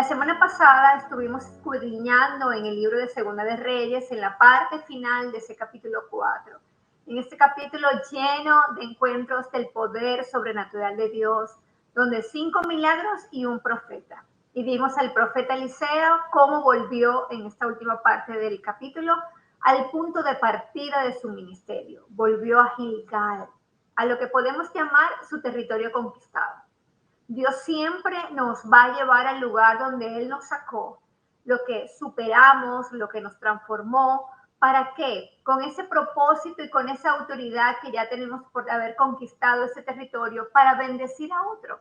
semana pasada estuvimos escudriñando en el libro de Segunda de Reyes, en la parte final de ese capítulo 4. En este capítulo lleno de encuentros del poder sobrenatural de Dios, donde 5 milagros y un profeta. Y vimos al profeta Eliseo cómo volvió en esta última parte del capítulo al punto de partida de su ministerio. Volvió a Gilgal, a lo que podemos llamar su territorio conquistado. Dios siempre nos va a llevar al lugar donde Él nos sacó, lo que superamos, lo que nos transformó. ¿Para qué? Con ese propósito y con esa autoridad que ya tenemos por haber conquistado ese territorio para bendecir a otro.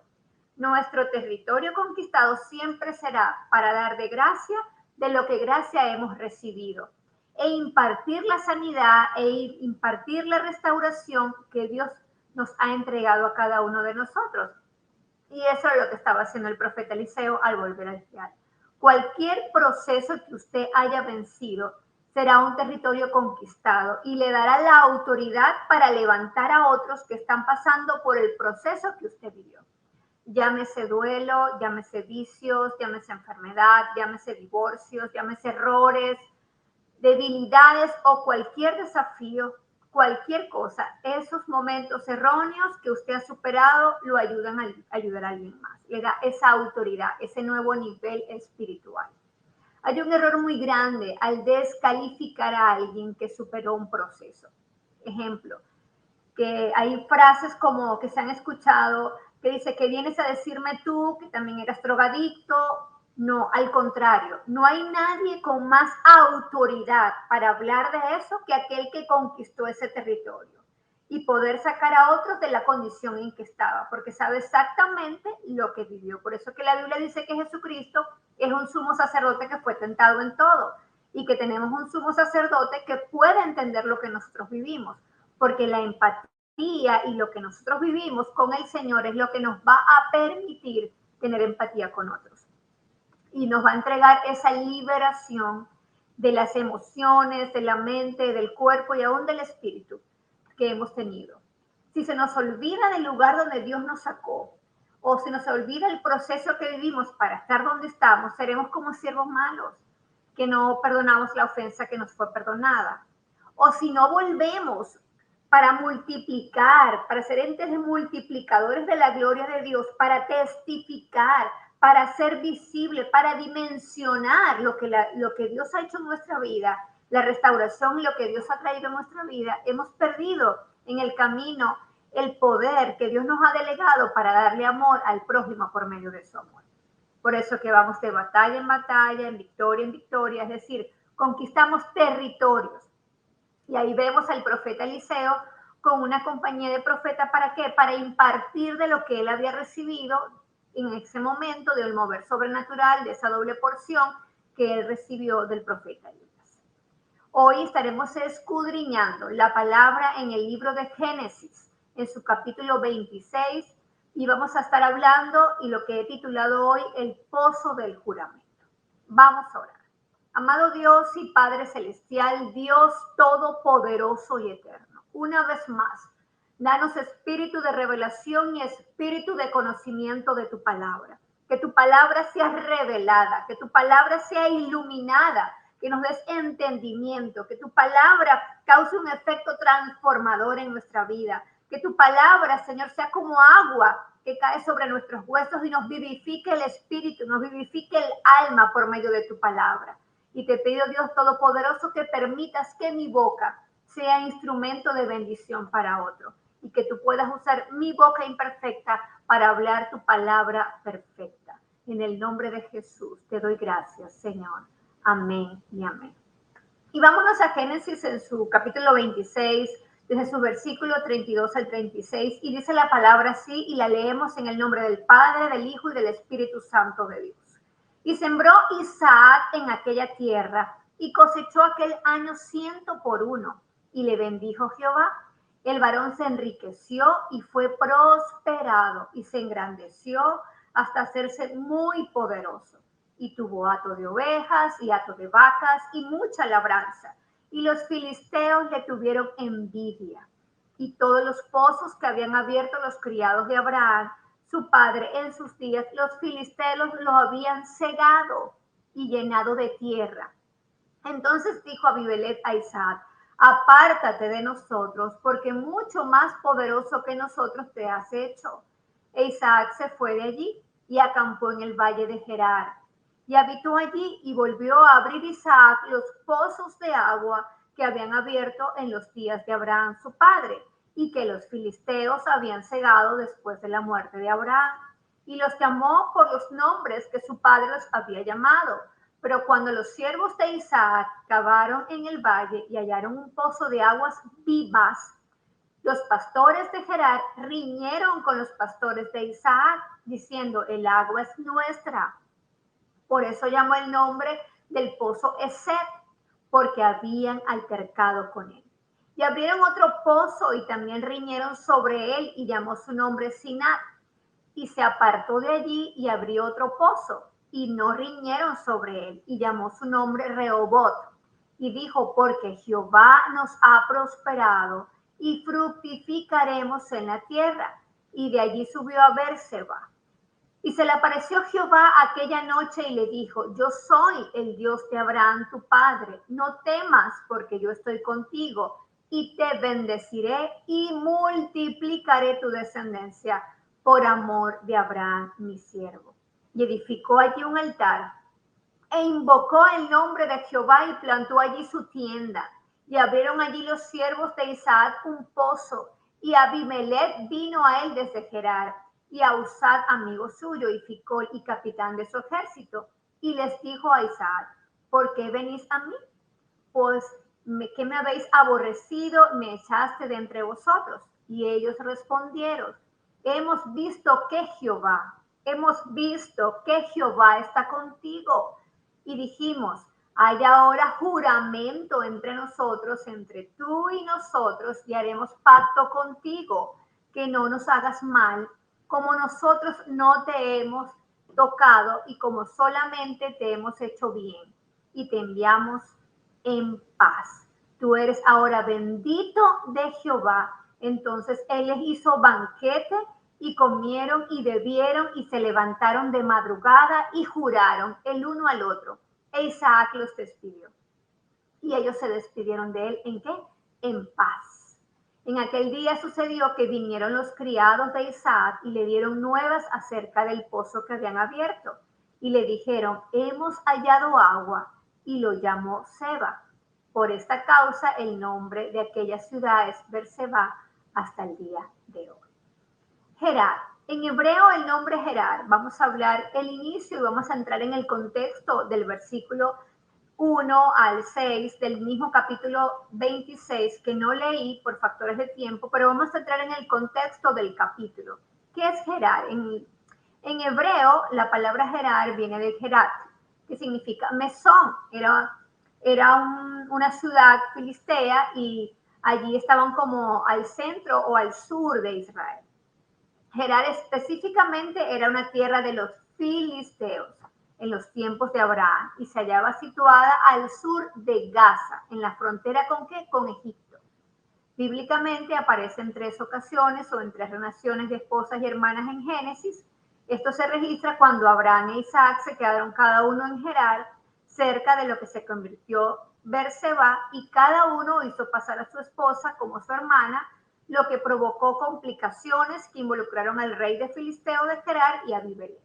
Nuestro territorio conquistado siempre será para dar de gracia de lo que gracia hemos recibido e impartir la sanidad e impartir la restauración que Dios nos ha entregado a cada uno de nosotros. Y eso es lo que estaba haciendo el profeta Eliseo al volver al Gilgal. Cualquier proceso que usted haya vencido será un territorio conquistado y le dará la autoridad para levantar a otros que están pasando por el proceso que usted vivió. Llámese duelo, llámese vicios, llámese enfermedad, llámese divorcios, llámese errores, debilidades o cualquier desafío, cualquier cosa, esos momentos erróneos que usted ha superado lo ayudan a ayudar a alguien más. Le da esa autoridad, ese nuevo nivel espiritual. Hay un error muy grande al descalificar a alguien que superó un proceso. Ejemplo, que hay frases como que se han escuchado que dice que vienes a decirme tú que también eras drogadicto. No, al contrario, no hay nadie con más autoridad para hablar de eso que aquel que conquistó ese territorio y poder sacar a otros de la condición en que estaba, porque sabe exactamente lo que vivió. Por eso que la Biblia dice que Jesucristo es un sumo sacerdote que fue tentado en todo y que tenemos un sumo sacerdote que puede entender lo que nosotros vivimos, porque la empatía y lo que nosotros vivimos con el Señor es lo que nos va a permitir tener empatía con otros. Y nos va a entregar esa liberación de las emociones, de la mente, del cuerpo y aún del espíritu que hemos tenido. Si se nos olvida del lugar donde Dios nos sacó, o se nos olvida el proceso que vivimos para estar donde estamos, seremos como siervos malos, que no perdonamos la ofensa que nos fue perdonada. O si no volvemos para multiplicar, para ser entes multiplicadores de la gloria de Dios, para testificar, para ser visible, para dimensionar lo que Dios ha hecho en nuestra vida, la restauración y lo que Dios ha traído en nuestra vida, hemos perdido en el camino el poder que Dios nos ha delegado para darle amor al prójimo por medio de su amor. Por eso que vamos de batalla en batalla, en victoria, es decir, conquistamos territorios. Y ahí vemos al profeta Eliseo con una compañía de profetas, ¿para qué? Para impartir de lo que él había recibido en ese momento del mover sobrenatural, de esa doble porción que él recibió del profeta Elías. Hoy estaremos escudriñando la palabra en el libro de Génesis, en su capítulo 26, y vamos a estar hablando y lo que he titulado hoy, el pozo del juramento. Vamos a orar. Amado Dios y Padre Celestial, Dios todopoderoso y eterno, una vez más, danos espíritu de revelación y espíritu de conocimiento de tu palabra. Que tu palabra sea revelada, que tu palabra sea iluminada, que nos des entendimiento, que tu palabra cause un efecto transformador en nuestra vida, que tu palabra, Señor, sea como agua que cae sobre nuestros huesos y nos vivifique el espíritu, nos vivifique el alma por medio de tu palabra. Y te pido, Dios Todopoderoso, que permitas que mi boca sea instrumento de bendición para otro y que tú puedas usar mi boca imperfecta para hablar tu palabra perfecta. En el nombre de Jesús te doy gracias, Señor. Amén y amén. Y vámonos a Génesis en su capítulo 26, desde su versículo 32 al 36, y dice la palabra así, y la leemos en el nombre del Padre, del Hijo y del Espíritu Santo de Dios. Y sembró Isaac en aquella tierra, y cosechó aquel año 100 por 1, y le bendijo Jehová. El varón se enriqueció y fue prosperado, y se engrandeció hasta hacerse muy poderoso. Y tuvo hato de ovejas y hato de vacas y mucha labranza. Y los filisteos le tuvieron envidia. Y todos los pozos que habían abierto los criados de Abraham su padre en sus días, los filisteos lo habían cegado y llenado de tierra. Entonces dijo Abimelech a Isaac: apártate de nosotros, porque mucho más poderoso que nosotros te has hecho. E Isaac se fue de allí y acampó en el valle de Gerar. Y habitó allí y volvió a abrir Isaac los pozos de agua que habían abierto en los días de Abraham su padre, y que los filisteos habían cegado después de la muerte de Abraham. Y los llamó por los nombres que su padre los había llamado. Pero cuando los siervos de Isaac cavaron en el valle y hallaron un pozo de aguas vivas, los pastores de Gerar riñeron con los pastores de Isaac, diciendo: el agua es nuestra. Por eso llamó el nombre del pozo Esek, porque habían altercado con él. Y abrieron otro pozo y también riñeron sobre él, y llamó su nombre Sinat. Y se apartó de allí y abrió otro pozo, y no riñeron sobre él, y llamó su nombre Rehobot. Y dijo: porque Jehová nos ha prosperado y fructificaremos en la tierra. Y de allí subió a Berseba. Y se le apareció Jehová aquella noche y le dijo: yo soy el Dios de Abraham tu padre, no temas, porque yo estoy contigo, y te bendeciré y multiplicaré tu descendencia por amor de Abraham mi siervo. Y edificó allí un altar e invocó el nombre de Jehová y plantó allí su tienda. Y abrieron allí los siervos de Isaac un pozo, y Abimelech vino a él desde Gerar, y a Usad, amigo suyo, y Ficol, y capitán de su ejército. Y les dijo a Isaac: ¿por qué venís a mí? Pues que me habéis aborrecido, me echaste de entre vosotros. Y ellos respondieron: hemos visto que Jehová está contigo. Y dijimos: hay ahora juramento entre nosotros, entre tú y nosotros, y haremos pacto contigo, que no nos hagas mal, como nosotros no te hemos tocado y como solamente te hemos hecho bien, y te enviamos en paz. Tú eres ahora bendito de Jehová. Entonces él les hizo banquete, y comieron y bebieron y se levantaron de madrugada y juraron el uno al otro. E Isaac los despidió. Y ellos se despidieron de él, ¿en qué? En paz. En aquel día sucedió que vinieron los criados de Isaac y le dieron nuevas acerca del pozo que habían abierto. Y le dijeron: hemos hallado agua. Y lo llamó Seba. Por esta causa el nombre de aquella ciudad es Berseba hasta el día de hoy. Gerar. En hebreo el nombre Gerar, vamos a hablar el inicio y vamos a entrar en el contexto del versículo 1 al 6 del mismo capítulo 26, que no leí por factores de tiempo, pero vamos a entrar en el contexto del capítulo. ¿Qué es Gerar? En hebreo la palabra Gerar viene de Gerat, que significa mesón. Era una ciudad filistea y allí estaban como al centro o al sur de Israel. Gerar específicamente era una tierra de los filisteos en los tiempos de Abraham y se hallaba situada al sur de Gaza, en la frontera ¿con qué? Con Egipto. Bíblicamente aparece en 3 ocasiones o en 3 relaciones de esposas y hermanas en Génesis. Esto se registra cuando Abraham e Isaac se quedaron cada uno en Gerar, cerca de lo que se convirtió Berseba, y cada uno hizo pasar a su esposa como su hermana, lo que provocó complicaciones que involucraron al rey de Filisteo de Gerar y a Abimelech.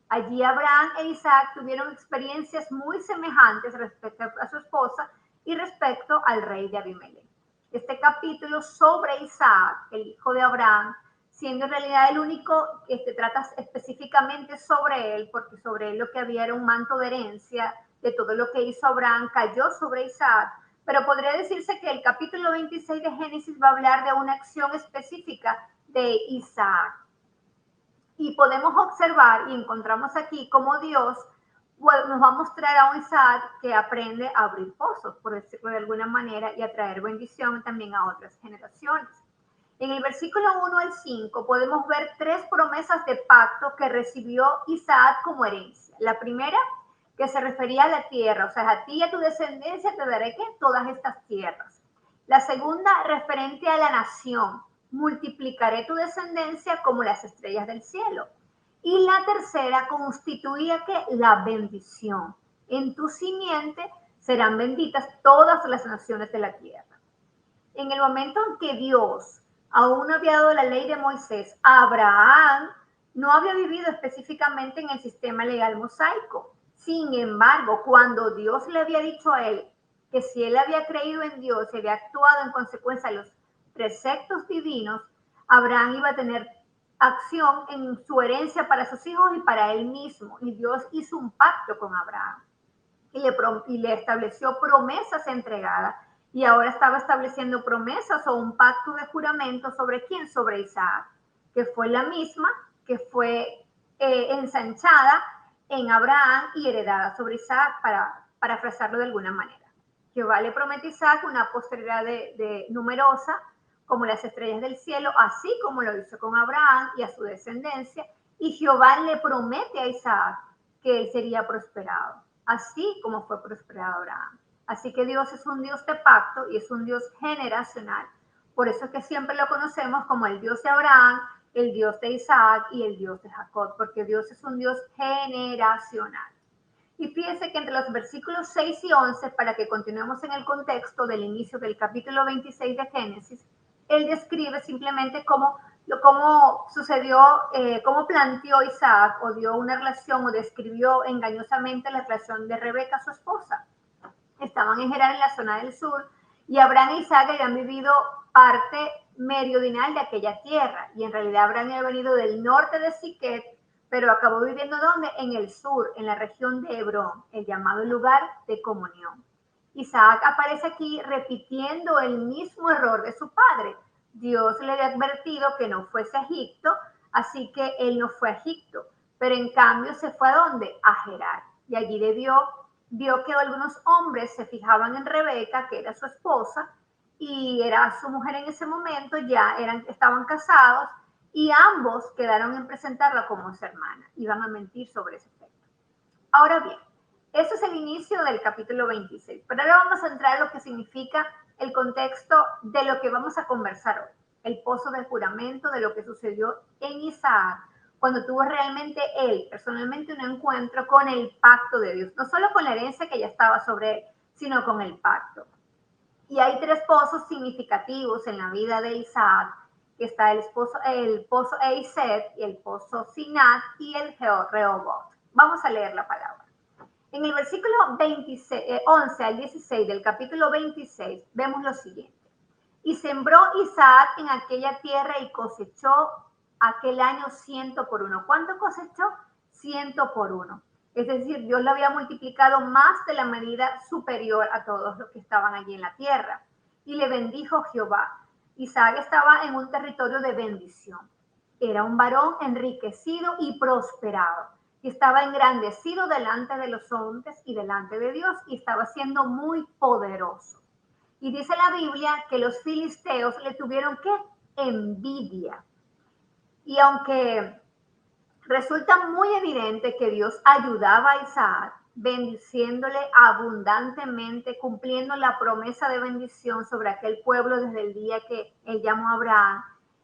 Allí Abraham e Isaac tuvieron experiencias muy semejantes respecto a su esposa y respecto al rey de Abimelech. Este capítulo sobre Isaac, el hijo de Abraham, siendo en realidad el único que trata específicamente sobre él, porque sobre él lo que había era un manto de herencia de todo lo que hizo Abraham, cayó sobre Isaac. Pero podría decirse que el capítulo 26 de Génesis va a hablar de una acción específica de Isaac. Y podemos observar y encontramos aquí cómo Dios nos va a mostrar a un Isaac que aprende a abrir pozos, por decirlo de alguna manera, y a traer bendición también a otras generaciones. En el versículo 1 al 5 podemos ver 3 promesas de pacto que recibió Isaac como herencia. La primera, que se refería a la tierra, o sea, a ti y a tu descendencia te daré que todas estas tierras. La segunda, referente a la nación, multiplicaré tu descendencia como las estrellas del cielo. Y la tercera constituía que la bendición. En tu simiente serán benditas todas las naciones de la tierra. En el momento en que Dios aún no había dado la ley de Moisés, Abraham no había vivido específicamente en el sistema legal mosaico. Sin embargo, cuando Dios le había dicho a él que si él había creído en Dios y había actuado en consecuencia de los preceptos divinos, Abraham iba a tener acción en su herencia para sus hijos y para él mismo. Y Dios hizo un pacto con Abraham y le estableció promesas entregadas. Y ahora estaba estableciendo promesas o un pacto de juramento sobre quién, sobre Isaac, que fue la misma que fue ensanchada en Abraham y heredada sobre Isaac, para parafrasearlo de alguna manera. Jehová le promete a Isaac una posteridad de numerosa como las estrellas del cielo, así como lo hizo con Abraham y a su descendencia, y Jehová le promete a Isaac que él sería prosperado, así como fue prosperado Abraham. Así que Dios es un Dios de pacto y es un Dios generacional. Por eso es que siempre lo conocemos como el Dios de Abraham, el Dios de Isaac y el Dios de Jacob, porque Dios es un Dios generacional. Y fíjense que entre los versículos 6 y 11, para que continuemos en el contexto del inicio del capítulo 26 de Génesis, él describe simplemente cómo sucedió, cómo planteó Isaac o dio una relación o describió engañosamente la relación de Rebeca, su esposa. Estaban en Gerar, en la zona del sur, y Abraham e Isaac habían vivido parte meridional de aquella tierra, y en realidad Abraham había venido del norte de Siquet, pero acabó viviendo ¿dónde? En el sur, en la región de Hebrón, el llamado lugar de comunión. Isaac aparece aquí repitiendo el mismo error de su padre. Dios le había advertido que no fuese a Egipto, así que él no fue a Egipto, pero en cambio se fue ¿a dónde? A Gerar, y allí vio que algunos hombres se fijaban en Rebeca, que era su esposa, y era su mujer en ese momento, estaban casados, y ambos quedaron en presentarla como su hermana. Iban a mentir sobre ese efecto. Ahora bien, eso es el inicio del capítulo 26, pero ahora vamos a entrar en lo que significa el contexto de lo que vamos a conversar hoy, el pozo del juramento, de lo que sucedió en Isaac, cuando tuvo realmente él, personalmente, un encuentro con el pacto de Dios, no solo con la herencia que ya estaba sobre él, sino con el pacto. Y hay tres pozos significativos en la vida de Isaac, que está el pozo Eiset, y el pozo Sinat y el Rehoboth. Vamos a leer la palabra. En el versículo 11 al 16 del capítulo 26 vemos lo siguiente. Y sembró Isaac en aquella tierra y cosechó aquel año 100 por uno. ¿Cuánto cosechó? 100 por uno. Es decir, Dios lo había multiplicado más de la medida superior a todos los que estaban allí en la tierra. Y le bendijo Jehová. Isaac estaba en un territorio de bendición. Era un varón enriquecido y prosperado. Y estaba engrandecido delante de los hombres y delante de Dios, y estaba siendo muy poderoso. Y dice la Biblia que los filisteos le tuvieron ¿qué? Envidia. Y aunque resulta muy evidente que Dios ayudaba a Isaac, bendiciéndole abundantemente, cumpliendo la promesa de bendición sobre aquel pueblo desde el día que él llamó a Abraham,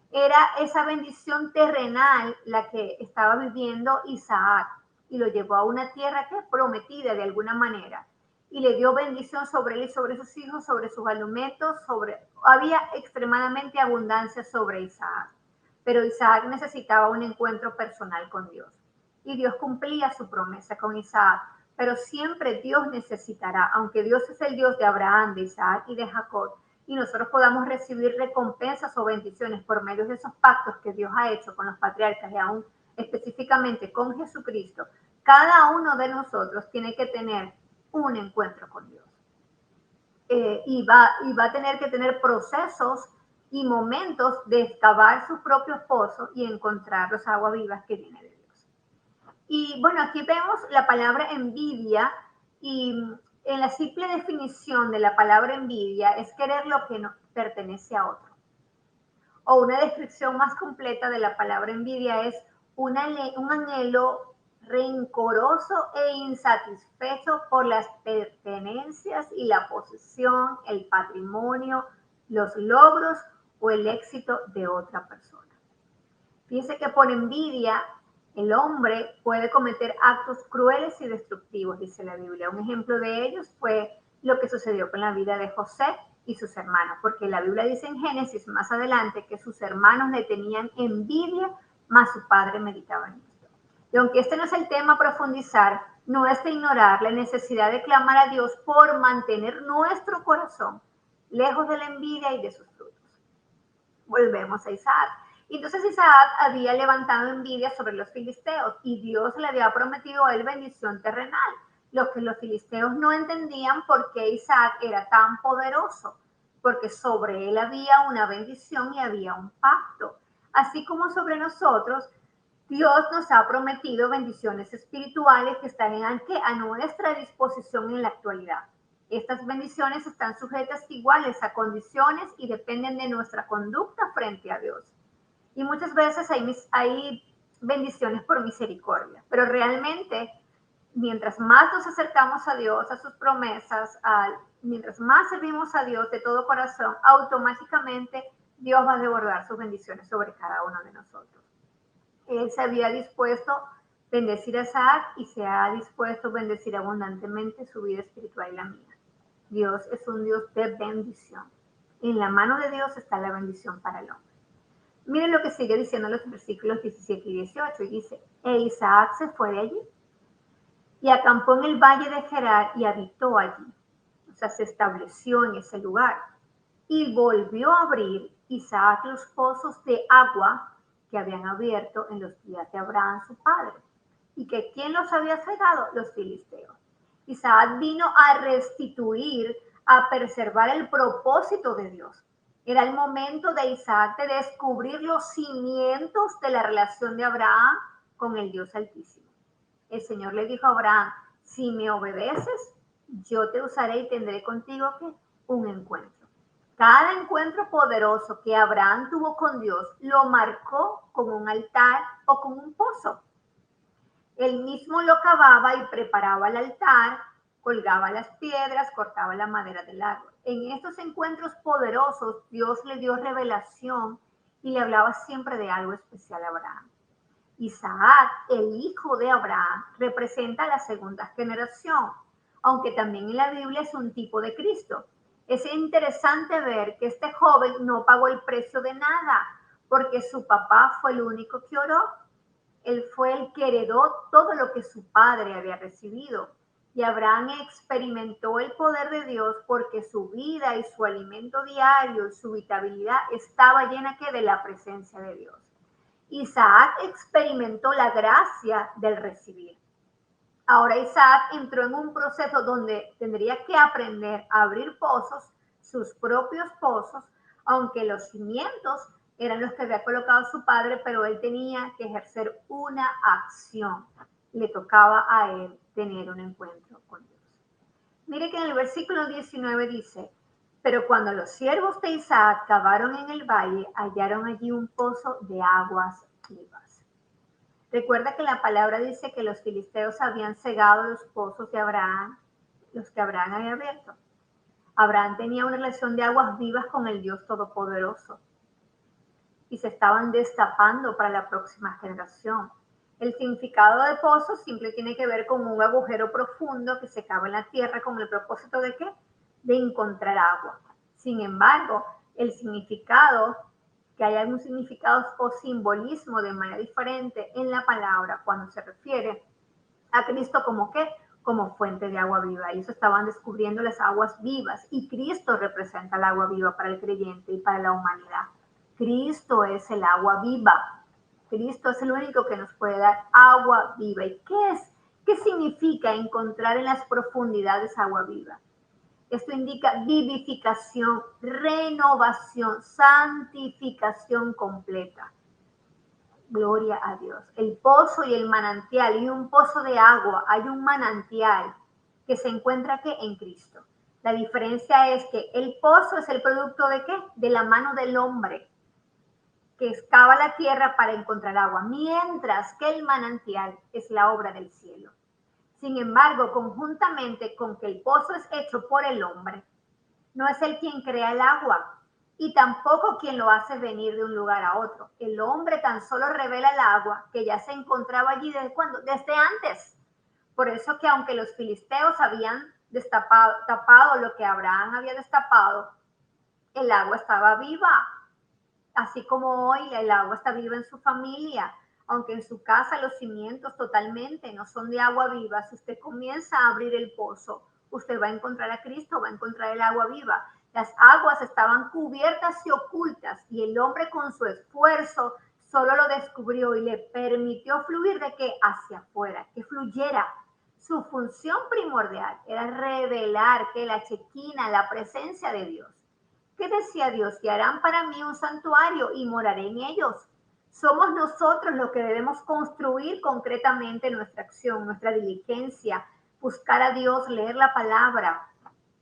era esa bendición terrenal la que estaba viviendo Isaac, y lo llevó a una tierra que prometida de alguna manera, y le dio bendición sobre él y sobre sus hijos, sobre sus alimentos, había extremadamente abundancia sobre Isaac. Pero Isaac necesitaba un encuentro personal con Dios. Y Dios cumplía su promesa con Isaac, pero siempre Dios necesitará, aunque Dios es el Dios de Abraham, de Isaac y de Jacob, y nosotros podamos recibir recompensas o bendiciones por medio de esos pactos que Dios ha hecho con los patriarcas y aún específicamente con Jesucristo, cada uno de nosotros tiene que tener un encuentro con Dios. Y va a tener que tener procesos y momentos de excavar sus propios pozos y encontrar los aguas vivas que viene de Dios. Y bueno, aquí vemos la palabra envidia, y en la simple definición de la palabra envidia es querer lo que no pertenece a otro. O una descripción más completa de la palabra envidia es un anhelo rencoroso e insatisfecho por las pertenencias y la posesión, el patrimonio, los logros o el éxito de otra persona. Fíjense que por envidia el hombre puede cometer actos crueles y destructivos, dice la Biblia. Un ejemplo de ellos fue lo que sucedió con la vida de José y sus hermanos, porque la Biblia dice en Génesis más adelante que sus hermanos le tenían envidia, mas su padre meditaba en esto. Y aunque este no es el tema a profundizar, no es de ignorar la necesidad de clamar a Dios por mantener nuestro corazón lejos de la envidia y de sus frutos. Volvemos a Isaac. Entonces Isaac había levantado envidia sobre los filisteos y Dios le había prometido a él bendición terrenal. Lo que los filisteos no entendían por qué Isaac era tan poderoso, porque sobre él había una bendición y había un pacto. Así como sobre nosotros, Dios nos ha prometido bendiciones espirituales que están a nuestra disposición en la actualidad. Estas bendiciones están sujetas iguales a condiciones y dependen de nuestra conducta frente a Dios. Y muchas veces hay bendiciones por misericordia, pero realmente mientras más nos acercamos a Dios, a sus promesas, mientras más servimos a Dios de todo corazón, automáticamente Dios va a desbordar sus bendiciones sobre cada uno de nosotros. Él se había dispuesto a bendecir a Isaac y se ha dispuesto a bendecir abundantemente su vida espiritual y la mía. Dios es un Dios de bendición. En la mano de Dios está la bendición para el hombre. Miren lo que sigue diciendo los versículos 17 y 18. Y dice, e Isaac se fue de allí y acampó en el valle de Gerar y habitó allí. O sea, se estableció en ese lugar. Y volvió a abrir Isaac los pozos de agua que habían abierto en los días de Abraham su padre. ¿Y que quién los había cegado? Los filisteos. Isaac vino a restituir, a preservar el propósito de Dios. Era el momento de Isaac de descubrir los cimientos de la relación de Abraham con el Dios Altísimo. El Señor le dijo a Abraham, si me obedeces, yo te usaré y tendré contigo ¿qué? Un encuentro. Cada encuentro poderoso que Abraham tuvo con Dios lo marcó con un altar o con un pozo. Él mismo lo cavaba y preparaba el altar, colgaba las piedras, cortaba la madera del árbol. En estos encuentros poderosos, Dios le dio revelación y le hablaba siempre de algo especial a Abraham. Isaac, el hijo de Abraham, representa la segunda generación, aunque también en la Biblia es un tipo de Cristo. Es interesante ver que este joven no pagó el precio de nada, porque su papá fue el único que oró. Él fue el que heredó todo lo que su padre había recibido. Y Abraham experimentó el poder de Dios porque su vida y su alimento diario y su vitabilidad estaba llena de la presencia de Dios. Isaac experimentó la gracia del recibir. Ahora Isaac entró en un proceso donde tendría que aprender a abrir pozos, sus propios pozos, aunque los cimientos eran los que había colocado su padre, pero él tenía que ejercer una acción. Le tocaba a él tener un encuentro con Dios. Mire que en el versículo 19 dice, pero cuando los siervos de Isaac cavaron en el valle, hallaron allí un pozo de aguas vivas. Recuerda que la palabra dice que los filisteos habían cegado los pozos de Abraham, los que Abraham había abierto. Abraham tenía una relación de aguas vivas con el Dios Todopoderoso y se estaban destapando para la próxima generación. El significado de pozo siempre tiene que ver con un agujero profundo que se cava en la tierra con el propósito de ¿qué? De encontrar agua. Sin embargo, el significado, que hay algún significado o simbolismo de manera diferente en la palabra cuando se refiere a Cristo como ¿qué? Como fuente de agua viva. Ellos estaban descubriendo las aguas vivas y Cristo representa el agua viva para el creyente y para la humanidad. Cristo es el agua viva. Cristo es el único que nos puede dar agua viva. ¿Y qué es? ¿Qué significa encontrar en las profundidades agua viva? Esto indica vivificación, renovación, santificación completa. Gloria a Dios. El pozo y el manantial, y un pozo de agua, hay un manantial que se encuentra ¿qué? En Cristo. La diferencia es que el pozo es el producto de ¿qué? De la mano del hombre que excava la tierra para encontrar agua, mientras que el manantial es la obra del cielo. Sin embargo, conjuntamente con que el pozo es hecho por el hombre, no es él quien crea el agua, y tampoco quien lo hace venir de un lugar a otro. El hombre tan solo revela el agua que ya se encontraba allí desde cuándo, desde antes. Por eso que aunque los filisteos habían tapado lo que Abraham había destapado, el agua estaba viva. Así como hoy el agua está viva en su familia, aunque en su casa los cimientos totalmente no son de agua viva, si usted comienza a abrir el pozo, usted va a encontrar a Cristo, va a encontrar el agua viva. Las aguas estaban cubiertas y ocultas y el hombre con su esfuerzo solo lo descubrió y le permitió fluir de que hacia afuera, que fluyera. Su función primordial era revelar que la Chequina, la presencia de Dios. ¿Qué decía Dios? Y harán para mí un santuario y moraré en ellos. Somos nosotros los que debemos construir concretamente nuestra acción, nuestra diligencia, buscar a Dios, leer la palabra.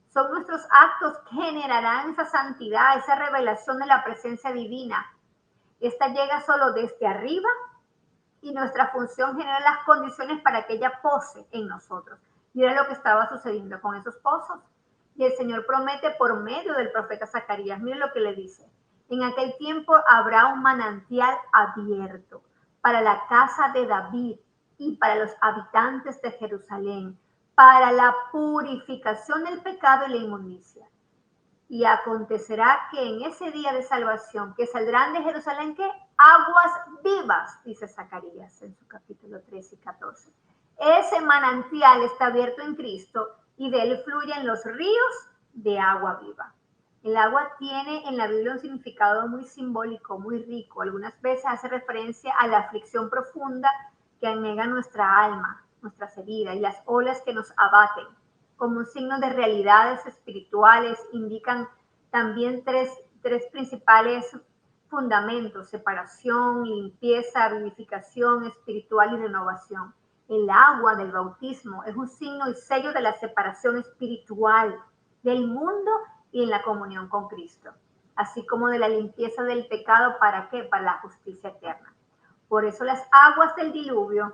Son nuestros actos que generarán esa santidad, esa revelación de la presencia divina. Esta llega solo desde arriba y nuestra función genera las condiciones para que ella pose en nosotros. Y era lo que estaba sucediendo con esos pozos. Y el Señor promete por medio del profeta Zacarías, mire lo que le dice, en aquel tiempo habrá un manantial abierto para la casa de David y para los habitantes de Jerusalén, para la purificación del pecado y la inmundicia. Y acontecerá que en ese día de salvación, que saldrán de Jerusalén, ¿qué? Aguas vivas, dice Zacarías en su capítulo 13 y 14. Ese manantial está abierto en Cristo y de él fluyen los ríos de agua viva. El agua tiene en la Biblia un significado muy simbólico, muy rico. Algunas veces hace referencia a la aflicción profunda que anega nuestra alma, nuestras heridas y las olas que nos abaten. Como un signo de realidades espirituales, indican también tres principales fundamentos: separación, limpieza, vivificación espiritual y renovación. El agua del bautismo es un signo y sello de la separación espiritual del mundo y en la comunión con Cristo, así como de la limpieza del pecado. ¿Para qué? Para la justicia eterna. Por eso las aguas del diluvio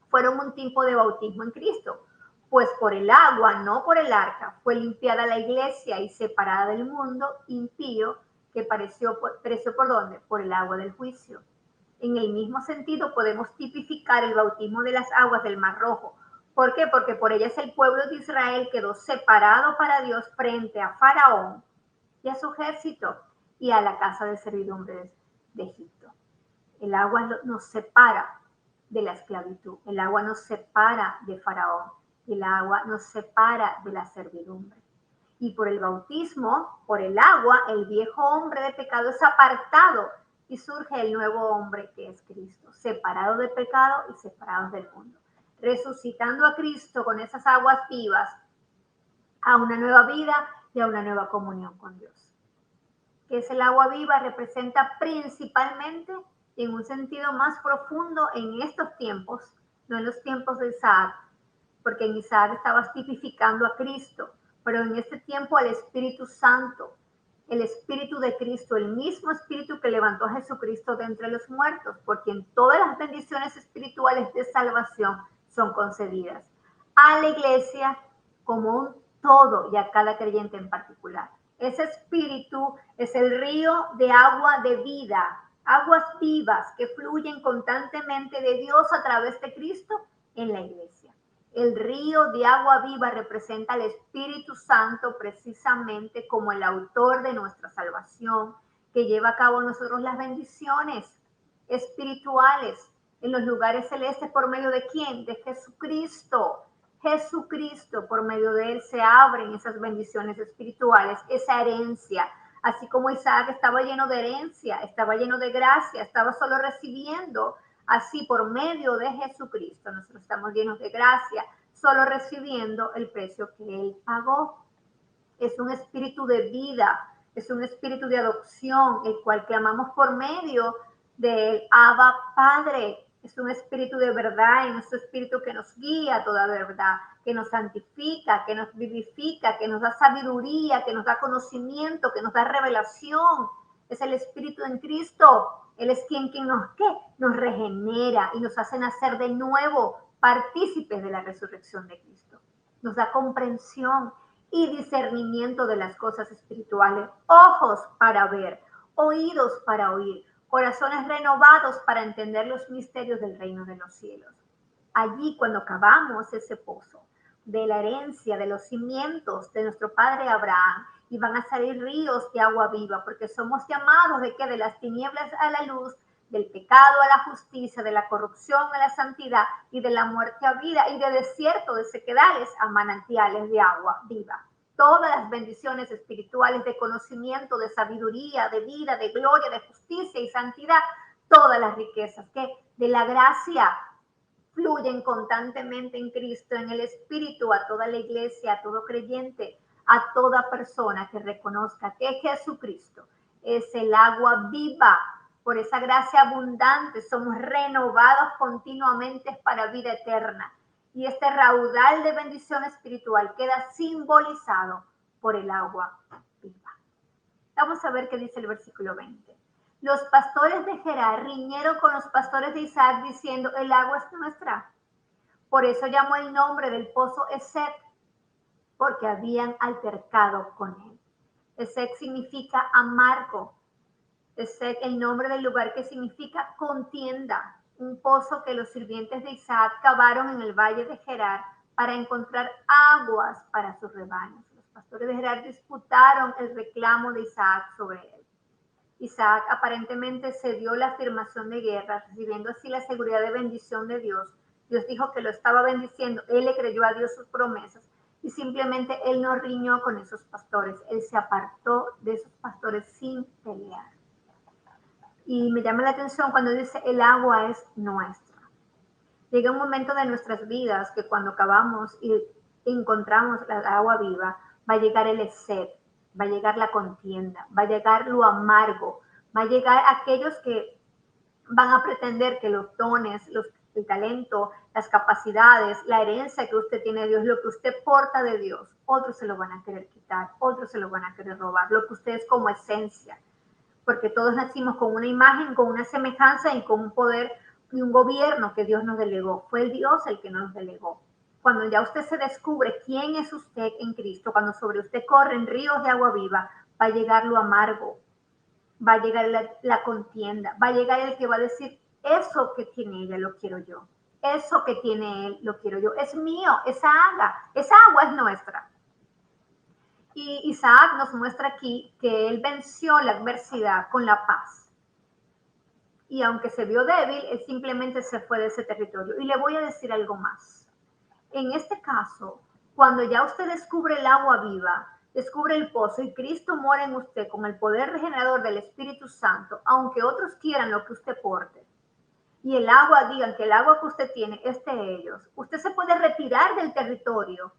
fueron un tipo de bautismo en Cristo, pues por el agua, no por el arca, fue limpiada la iglesia y separada del mundo impío que pereció por ¿dónde? Por el agua del juicio. En el mismo sentido podemos tipificar el bautismo de las aguas del Mar Rojo. ¿Por qué? Porque por ellas el pueblo de Israel quedó separado para Dios frente a Faraón y a su ejército y a la casa de servidumbre de Egipto. El agua nos separa de la esclavitud, el agua nos separa de Faraón, el agua nos separa de la servidumbre. Y por el bautismo, por el agua, el viejo hombre de pecado es apartado y surge el nuevo hombre que es Cristo, separado del pecado y separado del mundo, resucitando a Cristo con esas aguas vivas a una nueva vida y a una nueva comunión con Dios. ¿Qué es el agua viva? Representa principalmente, en un sentido más profundo en estos tiempos, no en los tiempos de Isaac, porque en Isaac estabas tipificando a Cristo, pero en este tiempo al Espíritu Santo, el Espíritu de Cristo, el mismo Espíritu que levantó a Jesucristo de entre los muertos, por quien todas las bendiciones espirituales de salvación son concedidas a la iglesia como un todo y a cada creyente en particular. Ese Espíritu es el río de agua de vida, aguas vivas que fluyen constantemente de Dios a través de Cristo en la iglesia. El río de agua viva representa al Espíritu Santo precisamente como el autor de nuestra salvación, que lleva a cabo en nosotros las bendiciones espirituales en los lugares celestes. ¿Por medio de quién? De Jesucristo. Jesucristo, por medio de él se abren esas bendiciones espirituales, esa herencia. Así como Isaac estaba lleno de herencia, estaba lleno de gracia, estaba solo recibiendo. Así, por medio de Jesucristo, nosotros estamos llenos de gracia, solo recibiendo el precio que él pagó. Es un espíritu de vida, es un espíritu de adopción, el cual clamamos por medio del Abba Padre. Es un espíritu de verdad, es un espíritu que nos guía a toda verdad, que nos santifica, que nos vivifica, que nos da sabiduría, que nos da conocimiento, que nos da revelación. Es el Espíritu en Cristo. Él es quien nos, ¿qué? Nos regenera y nos hace nacer de nuevo, partícipes de la resurrección de Cristo. Nos da comprensión. y discernimiento de las cosas espirituales, ojos para ver, oídos para oír, corazones renovados para entender los misterios del reino de los cielos. Allí, cuando cavamos ese pozo de la herencia, de los cimientos de nuestro padre Abraham, y van a salir ríos de agua viva, porque somos llamados de que de las tinieblas a la luz, del pecado a la justicia, de la corrupción a la santidad y de la muerte a vida y de desierto de sequedales a manantiales de agua viva. Todas las bendiciones espirituales de conocimiento, de sabiduría, de vida, de gloria, de justicia y santidad, todas las riquezas que de la gracia fluyen constantemente en Cristo, en el Espíritu, a toda la iglesia, a todo creyente, a toda persona que reconozca que Jesucristo es el agua viva. Por esa gracia abundante somos renovados continuamente para vida eterna. Y este raudal de bendición espiritual queda simbolizado por el agua viva. Vamos a ver qué dice el versículo 20. Los pastores de Gerar riñeron con los pastores de Isaac diciendo, el agua es nuestra. Por eso llamó el nombre del pozo Esek, porque habían altercado con él. Esek significa amargo. Esek, el nombre del lugar que significa contienda, un pozo que los sirvientes de Isaac cavaron en el valle de Gerar para encontrar aguas para sus rebaños. Los pastores de Gerar disputaron el reclamo de Isaac sobre él. Isaac aparentemente cedió la afirmación de guerra, recibiendo así la seguridad de bendición de Dios. Dios dijo que lo estaba bendiciendo, él le creyó a Dios sus promesas y simplemente él no riñó con esos pastores, él se apartó de esos pastores sin pelear. Y me llama la atención cuando dice el agua es nuestra. Llega un momento de nuestras vidas que cuando cavamos y encontramos la agua viva, va a llegar el sed, va a llegar la contienda, va a llegar lo amargo, va a llegar aquellos que van a pretender que los dones, el talento, las capacidades, la herencia que usted tiene de Dios, lo que usted porta de Dios, otros se lo van a querer quitar, otros se lo van a querer robar, lo que usted es como esencia, porque todos nacimos con una imagen, con una semejanza y con un poder y un gobierno que Dios nos delegó. Fue el Dios el que nos delegó. Cuando ya usted se descubre quién es usted en Cristo, cuando sobre usted corren ríos de agua viva, va a llegar lo amargo, va a llegar la contienda, va a llegar el que va a decir, eso que tiene ella lo quiero yo, eso que tiene él lo quiero yo, es mío, esa agua es nuestra. Y Isaac nos muestra aquí que él venció la adversidad con la paz. Y aunque se vio débil, él simplemente se fue de ese territorio. Y le voy a decir algo más. En este caso, cuando ya usted descubre el agua viva, descubre el pozo y Cristo mora en usted con el poder regenerador del Espíritu Santo, aunque otros quieran lo que usted porte, y el agua, digan que el agua que usted tiene es de ellos, usted se puede retirar del territorio,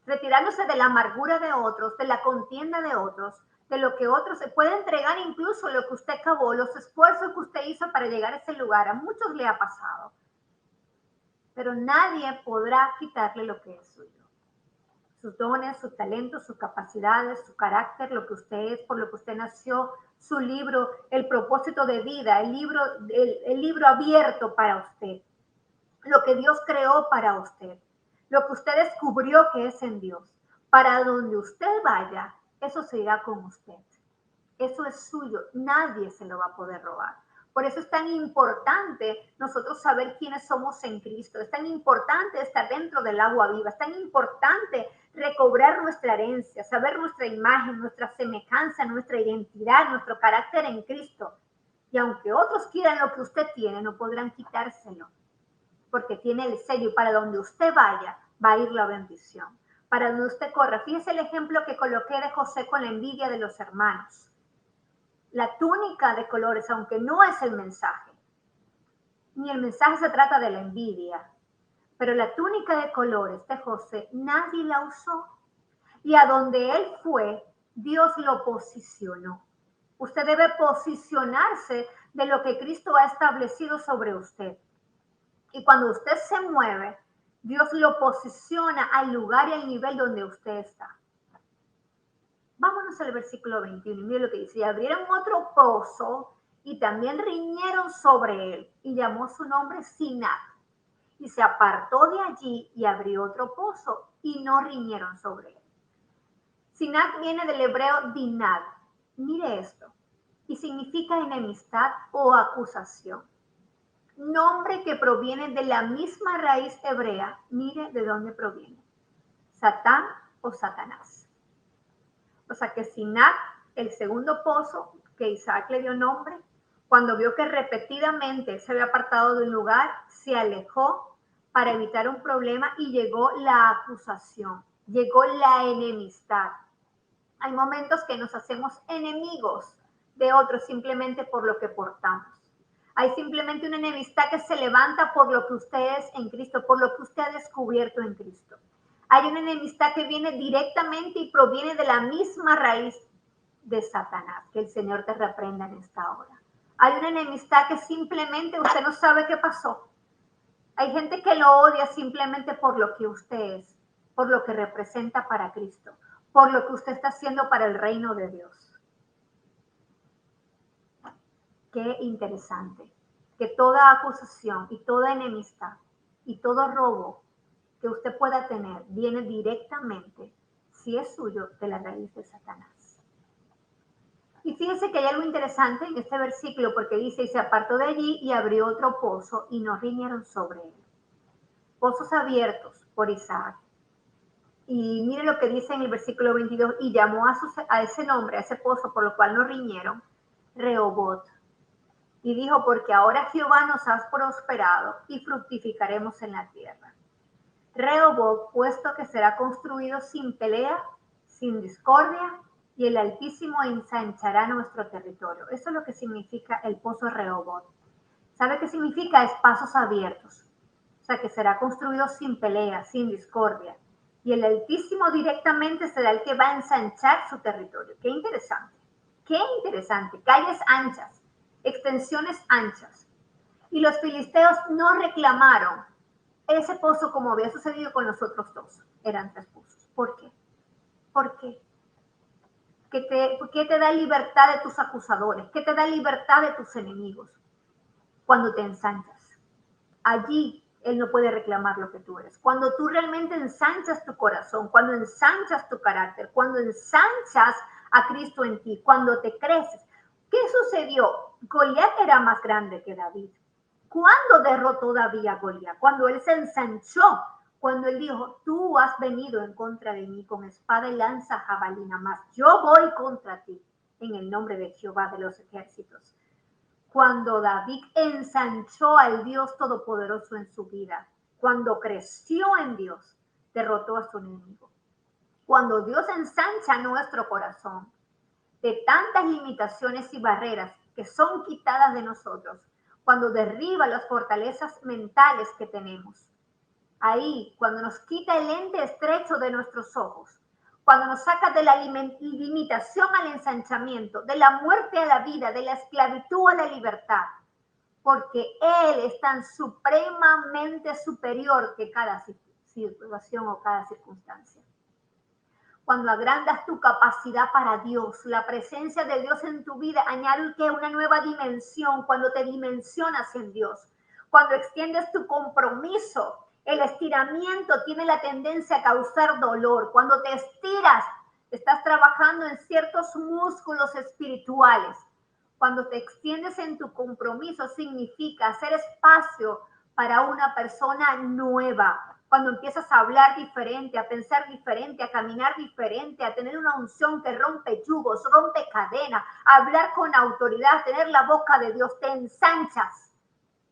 retirándose de la amargura de otros, de la contienda de otros, de lo que otros se puede entregar, incluso lo que usted acabó, los esfuerzos que usted hizo para llegar a ese lugar. A muchos le ha pasado, pero nadie podrá quitarle lo que es suyo. Sus dones, sus talentos, sus capacidades, su carácter, lo que usted es, por lo que usted nació, su libro, el propósito de vida, el libro abierto para usted, lo que Dios creó para usted, lo que usted descubrió que es en Dios. Para donde usted vaya, eso se irá con usted. Eso es suyo, nadie se lo va a poder robar. Por eso es tan importante nosotros saber quiénes somos en Cristo. Es tan importante estar dentro del agua viva. Es tan importante recobrar nuestra herencia, saber nuestra imagen, nuestra semejanza, nuestra identidad, nuestro carácter en Cristo. Y aunque otros quieran lo que usted tiene, no podrán quitárselo, porque tiene el sello y para donde usted vaya, va a ir la bendición. Para donde usted corra. Fíjese el ejemplo que coloqué de José con la envidia de los hermanos. La túnica de colores, aunque no es el mensaje, ni el mensaje se trata de la envidia, pero la túnica de colores de José, nadie la usó. Y a donde él fue, Dios lo posicionó. Usted debe posicionarse de lo que Cristo ha establecido sobre usted. Y cuando usted se mueve, Dios lo posiciona al lugar y al nivel donde usted está. Vámonos al versículo 21. Mire lo que dice. Y abrieron otro pozo y también riñeron sobre él y llamó su nombre Sinat. Y se apartó de allí y abrió otro pozo y no riñeron sobre él. Sinat viene del hebreo dinad. Mire esto. Y significa enemistad o acusación. Nombre que proviene de la misma raíz hebrea. Mire de dónde proviene. Satán o Satanás. O sea que Sinat, el segundo pozo que Isaac le dio nombre, cuando vio que repetidamente se había apartado de un lugar, se alejó para evitar un problema y llegó la acusación, llegó la enemistad. Hay momentos que nos hacemos enemigos de otros simplemente por lo que portamos. Hay simplemente una enemistad que se levanta por lo que usted es en Cristo, por lo que usted ha descubierto en Cristo. Hay una enemistad que viene directamente y proviene de la misma raíz de Satanás. Que el Señor te reprenda en esta hora. Hay una enemistad que simplemente usted no sabe qué pasó. Hay gente que lo odia simplemente por lo que usted es, por lo que representa para Cristo, por lo que usted está haciendo para el reino de Dios. Qué interesante que toda acusación y toda enemistad y todo robo que usted pueda tener viene directamente, si es suyo, de la raíz de Satanás. Y fíjense que hay algo interesante en este versículo porque dice, y se apartó de allí y abrió otro pozo y no riñeron sobre él. Pozos abiertos por Isaac. Y mire lo que dice en el versículo 22, y llamó a ese nombre, a ese pozo por lo cual no riñeron, Rehobot. Y dijo, porque ahora Jehová nos ha prosperado y fructificaremos en la tierra. Rehobot, puesto que será construido sin pelea, sin discordia, y el Altísimo ensanchará nuestro territorio. Eso es lo que significa el pozo Rehobot. ¿Sabe qué significa? Espacios abiertos. O sea, que será construido sin pelea, sin discordia. Y el Altísimo directamente será el que va a ensanchar su territorio. Qué interesante. Qué interesante. Calles anchas, extensiones anchas. Y los filisteos no reclamaron ese pozo como había sucedido con los otros dos. Eran 3 pozos. ¿Por qué? ¿Por qué? ¿Qué te da libertad de tus acusadores? ¿Qué te da libertad de tus enemigos? Cuando te ensanchas. Allí Él no puede reclamar lo que tú eres. Cuando tú realmente ensanchas tu corazón, cuando ensanchas tu carácter, cuando ensanchas a Cristo en ti, cuando te creces. ¿Qué sucedió? Goliat era más grande que David. ¿Cuándo derrotó David a Goliat? Cuando él se ensanchó, cuando él dijo, tú has venido en contra de mí con espada y lanza jabalina, mas yo voy contra ti en el nombre de Jehová de los ejércitos. Cuando David ensanchó al Dios Todopoderoso en su vida, cuando creció en Dios, derrotó a su enemigo. Cuando Dios ensancha nuestro corazón de tantas limitaciones y barreras que son quitadas de nosotros, cuando derriba las fortalezas mentales que tenemos, ahí, cuando nos quita el lente estrecho de nuestros ojos, cuando nos saca de la limitación al ensanchamiento, de la muerte a la vida, de la esclavitud a la libertad, porque Él es tan supremamente superior que cada situación o cada circunstancia. Cuando agrandas tu capacidad para Dios, la presencia de Dios en tu vida añade que una nueva dimensión, cuando te dimensionas en Dios, cuando extiendes tu compromiso. El estiramiento tiene la tendencia a causar dolor. Cuando te estiras, estás trabajando en ciertos músculos espirituales. Cuando te extiendes en tu compromiso, significa hacer espacio para una persona nueva. Cuando empiezas a hablar diferente, a pensar diferente, a caminar diferente, a tener una unción que rompe yugos, rompe cadenas, a hablar con autoridad, tener la boca de Dios, te ensanchas.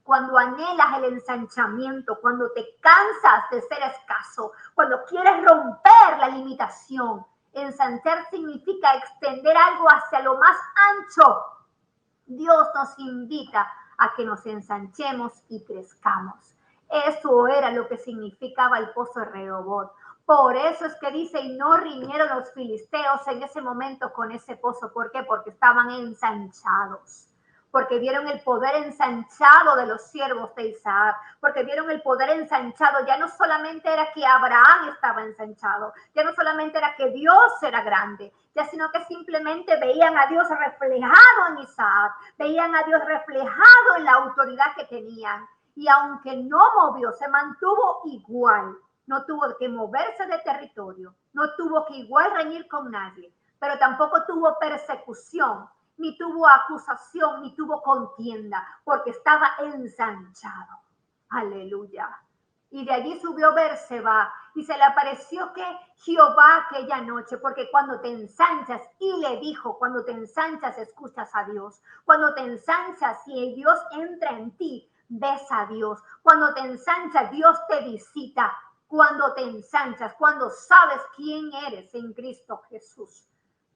Cuando anhelas el ensanchamiento, cuando te cansas de ser escaso, cuando quieres romper la limitación. Ensanchar significa extender algo hacia lo más ancho. Dios nos invita a que nos ensanchemos y crezcamos. Eso era lo que significaba el pozo de Rehobot. Por eso es que dice, y no riñeron los filisteos en ese momento con ese pozo. ¿Por qué? Porque estaban ensanchados. Porque vieron el poder ensanchado de los siervos de Isaac, porque vieron el poder ensanchado. Ya no solamente era que Abraham estaba ensanchado, ya no solamente era que Dios era grande, ya sino que simplemente veían a Dios reflejado en Isaac, veían a Dios reflejado en la autoridad que tenían. Y aunque no movió, se mantuvo igual, no tuvo que moverse de territorio, no tuvo que igual reñir con nadie, pero tampoco tuvo persecución, ni tuvo acusación, ni tuvo contienda, porque estaba ensanchado. Aleluya. Y de allí subió Berseba y se le apareció que Jehová aquella noche, porque cuando te ensanchas, y le dijo, cuando te ensanchas escuchas a Dios, cuando te ensanchas y Dios entra en ti, ves a Dios, cuando te ensanchas Dios te visita, cuando te ensanchas, cuando sabes quién eres en Cristo Jesús,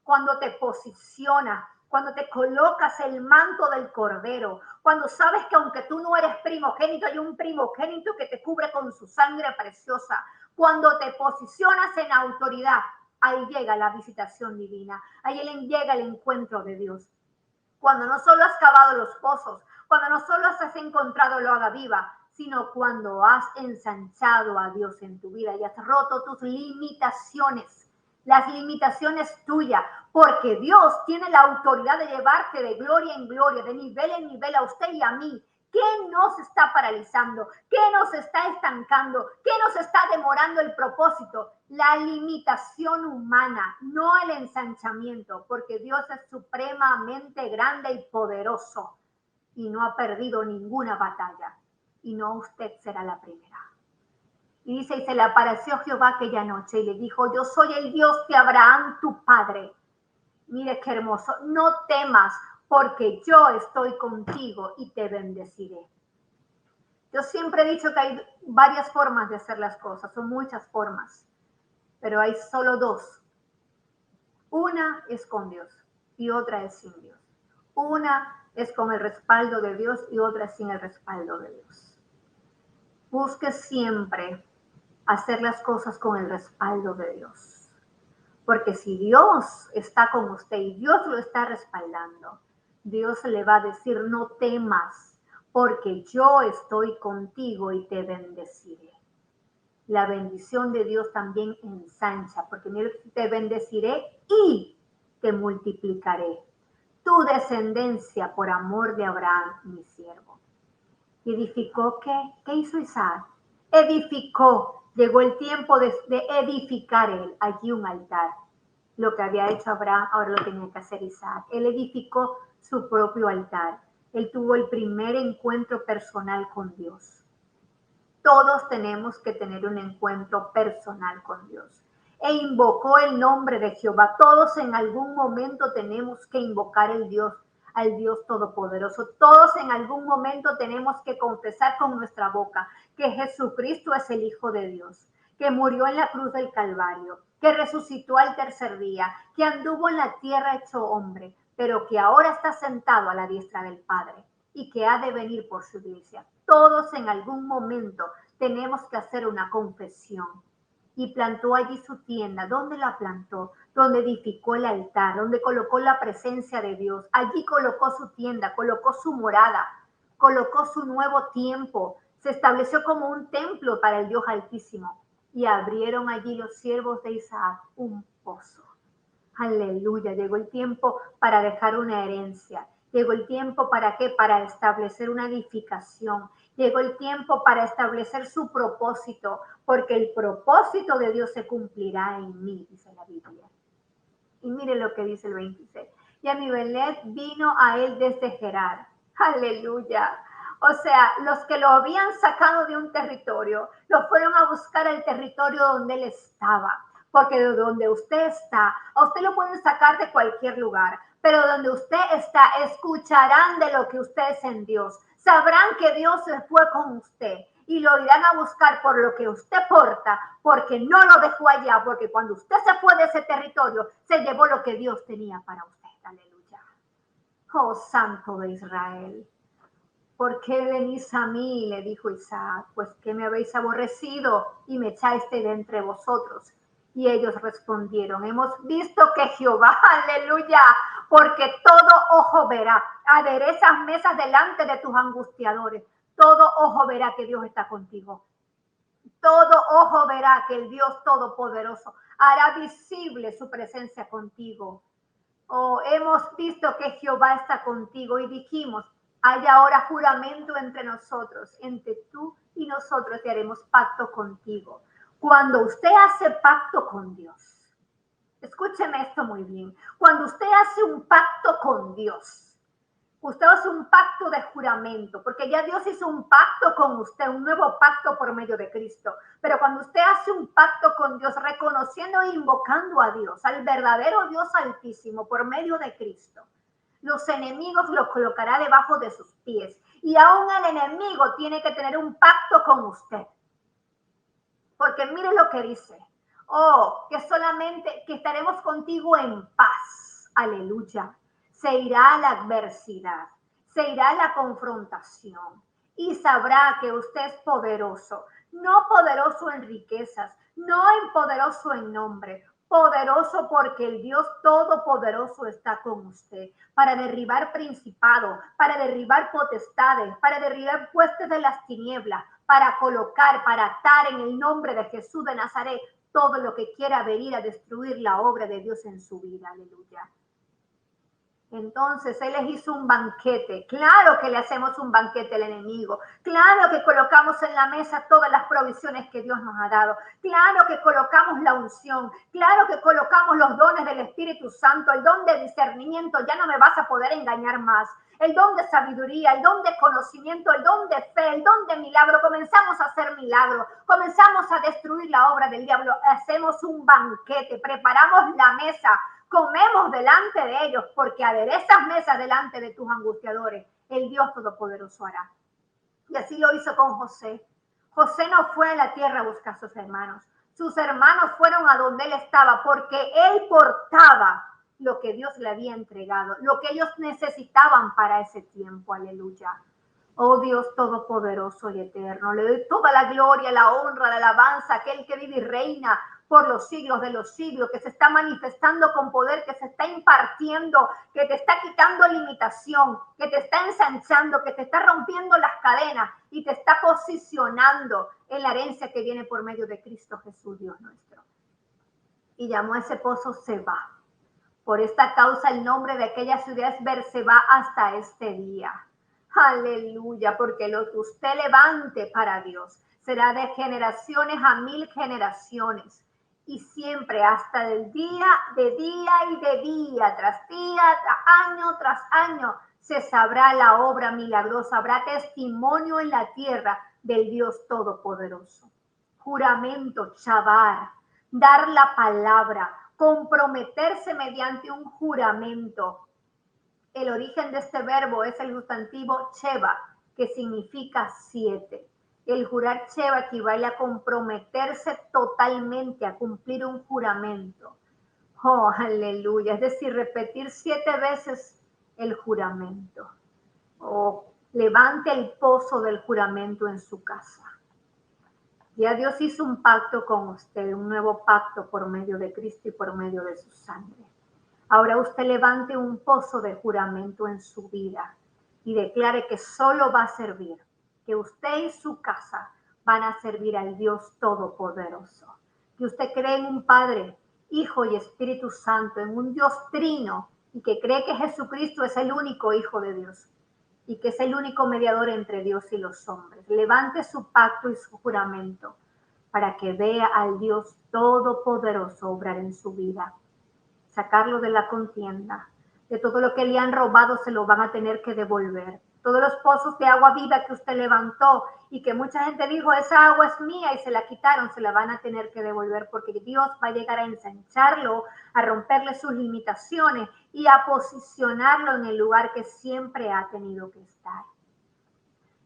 cuando te posicionas, cuando te colocas el manto del Cordero, cuando sabes que aunque tú no eres primogénito, hay un primogénito que te cubre con su sangre preciosa, cuando te posicionas en autoridad, ahí llega la visitación divina, ahí llega el encuentro de Dios. Cuando no solo has cavado los pozos, cuando no solo has encontrado el agua viva, sino cuando has ensanchado a Dios en tu vida y has roto tus limitaciones, las limitaciones tuyas, porque Dios tiene la autoridad de llevarte de gloria en gloria, de nivel en nivel a usted y a mí. ¿Qué nos está paralizando? ¿Qué nos está estancando? ¿Qué nos está demorando el propósito? La limitación humana, no el ensanchamiento, porque Dios es supremamente grande y poderoso y no ha perdido ninguna batalla y no usted será la primera. Y dice, y se le apareció Jehová aquella noche y le dijo, yo soy el Dios de Abraham, tu padre. Mire qué hermoso, no temas porque yo estoy contigo y te bendeciré. Yo siempre he dicho que hay varias formas de hacer las cosas, son muchas formas, pero hay solo dos. Una es con Dios y otra es sin Dios. Una es con el respaldo de Dios y otra es sin el respaldo de Dios. Busque siempre hacer las cosas con el respaldo de Dios. Porque si Dios está con usted y Dios lo está respaldando, Dios le va a decir, no temas, porque yo estoy contigo y te bendeciré. La bendición de Dios también ensancha, porque mira, te bendeciré y te multiplicaré. Tu descendencia por amor de Abraham, mi siervo. ¿Edificó qué? ¿Qué hizo Isaac? Edificó. Llegó el tiempo de edificar él allí un altar. Lo que había hecho Abraham, ahora lo tenía que hacer Isaac. Él edificó su propio altar. Él tuvo el primer encuentro personal con Dios. Todos tenemos que tener un encuentro personal con Dios. E invocó el nombre de Jehová. Todos en algún momento tenemos que invocar al Dios Todopoderoso. Todos en algún momento tenemos que confesar con nuestra boca que Jesucristo es el Hijo de Dios, que murió en la cruz del Calvario, que resucitó al tercer día, que anduvo en la tierra hecho hombre, pero que ahora está sentado a la diestra del Padre y que ha de venir por su iglesia. Todos en algún momento tenemos que hacer una confesión. Y plantó allí su tienda. ¿Dónde la plantó? Donde edificó el altar, donde colocó la presencia de Dios. Allí colocó su tienda, colocó su morada, colocó su nuevo tiempo. Se estableció como un templo para el Dios Altísimo. Y abrieron allí los siervos de Isaac un pozo. Aleluya, llegó el tiempo para dejar una herencia. Llegó el tiempo para qué? Para establecer una edificación. Llegó el tiempo para establecer su propósito, porque el propósito de Dios se cumplirá en mí, dice la Biblia. Y mire lo que dice el 26. Y Amibelet vino a él desde Gerar. Aleluya. O sea, los que lo habían sacado de un territorio, lo fueron a buscar al territorio donde él estaba. Porque de donde usted está, a usted lo pueden sacar de cualquier lugar, pero donde usted está, escucharán de lo que usted es en Dios. Sabrán que Dios se fue con usted y lo irán a buscar por lo que usted porta, porque no lo dejó allá, porque cuando usted se fue de ese territorio, se llevó lo que Dios tenía para usted. Aleluya. Oh, Santo de Israel. ¿Por qué venís a mí? Le dijo Isaac. Pues que me habéis aborrecido y me echaste de entre vosotros. Y ellos respondieron, hemos visto que Jehová, aleluya, porque todo ojo verá, aderezas mesas delante de tus angustiadores, todo ojo verá que Dios está contigo. Todo ojo verá que el Dios Todopoderoso hará visible su presencia contigo. Oh, hemos visto que Jehová está contigo y dijimos, hay ahora juramento entre nosotros, entre tú y nosotros, y haremos pacto contigo. Cuando usted hace pacto con Dios, escúcheme esto muy bien, cuando usted hace un pacto con Dios, usted hace un pacto de juramento, porque ya Dios hizo un pacto con usted, un nuevo pacto por medio de Cristo. Pero cuando usted hace un pacto con Dios, reconociendo e invocando a Dios, al verdadero Dios altísimo por medio de Cristo, los enemigos los colocará debajo de sus pies. Y aún el enemigo tiene que tener un pacto con usted. Porque mire lo que dice. Oh, que solamente que estaremos contigo en paz. Aleluya. Se irá la adversidad, se irá la confrontación y sabrá que usted es poderoso, no poderoso en riquezas, no en poderoso en nombre, poderoso porque el Dios todopoderoso está con usted para derribar principados, para derribar potestades, para derribar huestes de las tinieblas, para colocar, para atar en el nombre de Jesús de Nazaret todo lo que quiera venir a destruir la obra de Dios en su vida. Aleluya. Entonces Él les hizo un banquete. Claro que le hacemos un banquete al enemigo. Claro que colocamos en la mesa todas las provisiones que Dios nos ha dado. Claro que colocamos la unción. Claro que colocamos los dones del Espíritu Santo. El don de discernimiento. Ya no me vas a poder engañar más. El don de sabiduría, el don de conocimiento, el don de fe, el don de milagro. Comenzamos a hacer milagros. Comenzamos a destruir la obra del diablo. Hacemos un banquete. Preparamos la mesa. Comemos delante de ellos, porque aderezas mesas delante de tus angustiadores. El Dios Todopoderoso hará. Y así lo hizo con José. José no fue a la tierra a buscar a sus hermanos. Sus hermanos fueron a donde él estaba, porque él portaba lo que Dios le había entregado, lo que ellos necesitaban para ese tiempo. Aleluya. Oh Dios Todopoderoso y Eterno, le doy toda la gloria, la honra, la alabanza a aquel que vive y reina por los siglos de los siglos, que se está manifestando con poder, que se está impartiendo, que te está quitando limitación, que te está ensanchando, que te está rompiendo las cadenas y te está posicionando en la herencia que viene por medio de Cristo Jesús, Dios nuestro. Y llamó a ese pozo Seba. Por esta causa el nombre de aquella ciudad es Berseba hasta este día. Aleluya, porque lo que usted levante para Dios será de generaciones a 1000 generaciones. Y siempre hasta el día y de día, tras año, se sabrá la obra milagrosa, habrá testimonio en la tierra del Dios Todopoderoso. Juramento, chavar, dar la palabra, comprometerse mediante un juramento. El origen de este verbo es el sustantivo cheva, que significa 7. El jurar cheva equivale a comprometerse totalmente, a cumplir un juramento. Oh, aleluya. Es decir, repetir 7 veces el juramento. Oh, levante el pozo del juramento en su casa. Ya Dios hizo un pacto con usted, un nuevo pacto por medio de Cristo y por medio de su sangre. Ahora usted levante un pozo de juramento en su vida y declare que solo va a servir, que usted y su casa van a servir al Dios Todopoderoso. Que usted cree en un Padre, Hijo y Espíritu Santo, en un Dios trino, y que cree que Jesucristo es el único Hijo de Dios y que es el único mediador entre Dios y los hombres. Levante su pacto y su juramento para que vea al Dios Todopoderoso obrar en su vida. Sacarlo de la contienda, de todo lo que le han robado se lo van a tener que devolver. Todos los pozos de agua viva que usted levantó y que mucha gente dijo, esa agua es mía y se la quitaron, se la van a tener que devolver porque Dios va a llegar a ensancharlo, a romperle sus limitaciones y a posicionarlo en el lugar que siempre ha tenido que estar.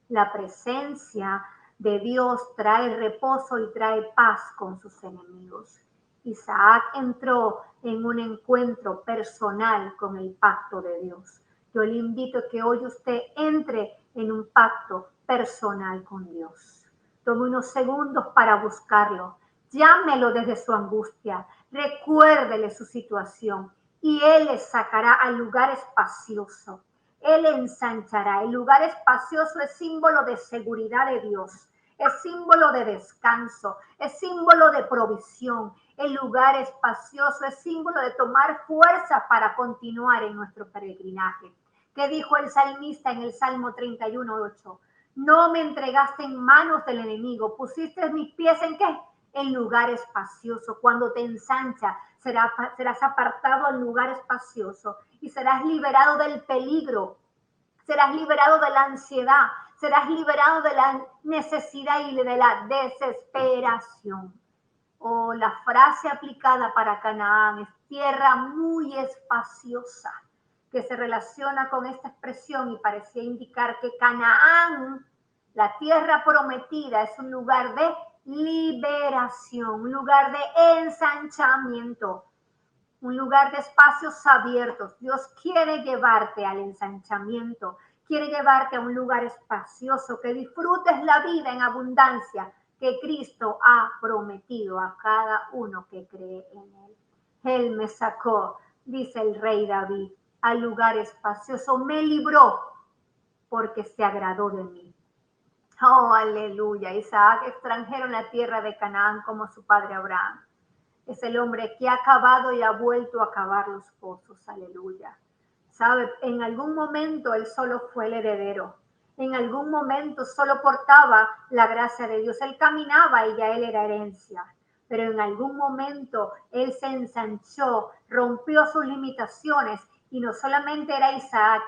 La presencia de Dios trae reposo y trae paz con sus enemigos. Isaac entró en un encuentro personal con el pacto de Dios. Yo le invito a que hoy usted entre en un pacto personal con Dios. Tome unos segundos para buscarlo. Llámelo desde su angustia. Recuérdele su situación y Él le sacará al lugar espacioso. Él ensanchará. El lugar espacioso es símbolo de seguridad de Dios. Es símbolo de descanso. Es símbolo de provisión. El lugar espacioso es símbolo de tomar fuerza para continuar en nuestro peregrinaje. ¿Qué dijo el salmista en el Salmo 31:8? No me entregaste en manos del enemigo. Pusiste mis pies ¿en qué? en lugar espacioso. Cuando te ensancha, serás apartado en lugar espacioso y serás liberado del peligro, serás liberado de la ansiedad, serás liberado de la necesidad y de la desesperación. O la frase aplicada para Canaán es tierra muy espaciosa, que se relaciona con esta expresión y parecía indicar que Canaán, la tierra prometida, es un lugar de liberación, un lugar de ensanchamiento, un lugar de espacios abiertos. Dios quiere llevarte al ensanchamiento, quiere llevarte a un lugar espacioso, que disfrutes la vida en abundancia que Cristo ha prometido a cada uno que cree en Él. Él me sacó, dice el rey David, al lugar espacioso, me libró porque se agradó de mí. Oh, aleluya. Isaac, extranjero en la tierra de Canaán como su padre Abraham. Es el hombre que ha cavado y ha vuelto a cavar los pozos. Aleluya. ¿Sabe? En algún momento él solo fue el heredero. En algún momento solo portaba la gracia de Dios. Él caminaba y ya él era herencia. Pero en algún momento él se ensanchó, rompió sus limitaciones y no solamente era Isaac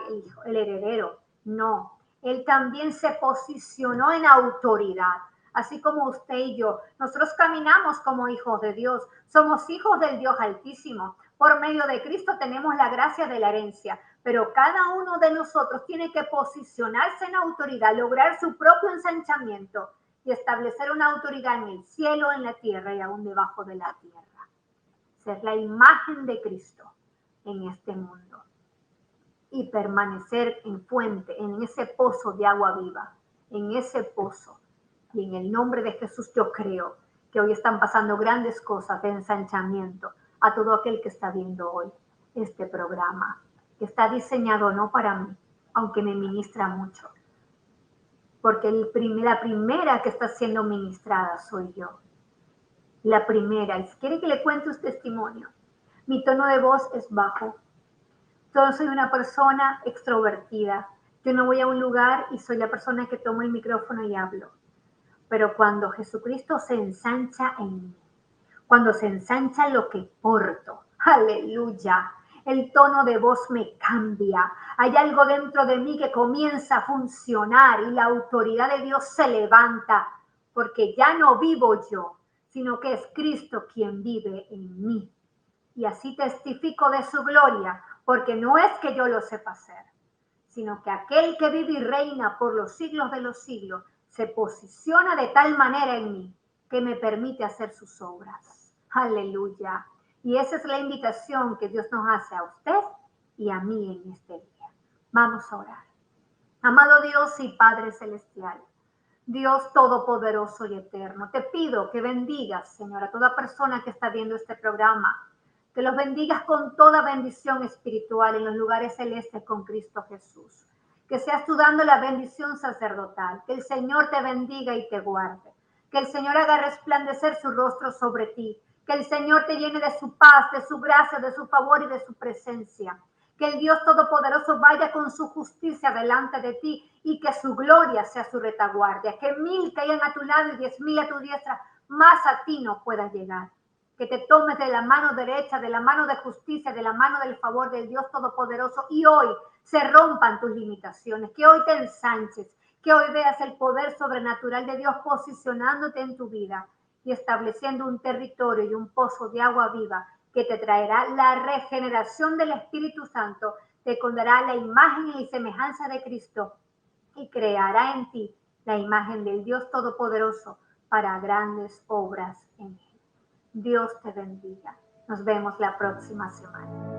el heredero, no. Él también se posicionó en autoridad. Así como usted y yo, nosotros caminamos como hijos de Dios, somos hijos del Dios Altísimo. Por medio de Cristo tenemos la gracia de la herencia, pero cada uno de nosotros tiene que posicionarse en autoridad, lograr su propio ensanchamiento y establecer una autoridad en el cielo, en la tierra y aún debajo de la tierra. Ser la imagen de Cristo en este mundo y permanecer en fuente, en ese pozo de agua viva, en ese pozo. Y en el nombre de Jesús yo creo que hoy están pasando grandes cosas de ensanchamiento a todo aquel que está viendo hoy este programa, que está diseñado no para mí, aunque me ministra mucho, porque la primera que está siendo ministrada soy yo. La primera. Y si quiere que le cuente un testimonio, mi tono de voz es bajo. Yo soy una persona extrovertida. Yo no voy a un lugar y soy la persona que toma el micrófono y hablo. Pero cuando Jesucristo se ensancha en mí, cuando se ensancha lo que porto, aleluya, el tono de voz me cambia. Hay algo dentro de mí que comienza a funcionar y la autoridad de Dios se levanta, porque ya no vivo yo, sino que es Cristo quien vive en mí. Y así testifico de su gloria, porque no es que yo lo sepa hacer, sino que aquel que vive y reina por los siglos de los siglos se posiciona de tal manera en mí que me permite hacer sus obras. Aleluya. Y esa es la invitación que Dios nos hace a usted y a mí en este día. Vamos a orar. Amado Dios y Padre Celestial, Dios Todopoderoso y Eterno, te pido que bendigas, Señor, a toda persona que está viendo este programa, que los bendigas con toda bendición espiritual en los lugares celestes con Cristo Jesús. Que seas tú dando la bendición sacerdotal, que el Señor te bendiga y te guarde, que el Señor haga resplandecer su rostro sobre ti, que el Señor te llene de su paz, de su gracia, de su favor y de su presencia. Que el Dios Todopoderoso vaya con su justicia delante de ti y que su gloria sea su retaguardia. Que 1000 caigan a tu lado y 10,000 a tu diestra, más a ti no puedas llegar. Que te tomes de la mano derecha, de la mano de justicia, de la mano del favor del Dios Todopoderoso y hoy se rompan tus limitaciones, que hoy te ensanches, que hoy veas el poder sobrenatural de Dios posicionándote en tu vida y estableciendo un territorio y un pozo de agua viva que te traerá la regeneración del Espíritu Santo, te pondrá la imagen y semejanza de Cristo y creará en ti la imagen del Dios Todopoderoso para grandes obras en él. Dios te bendiga. Nos vemos la próxima semana.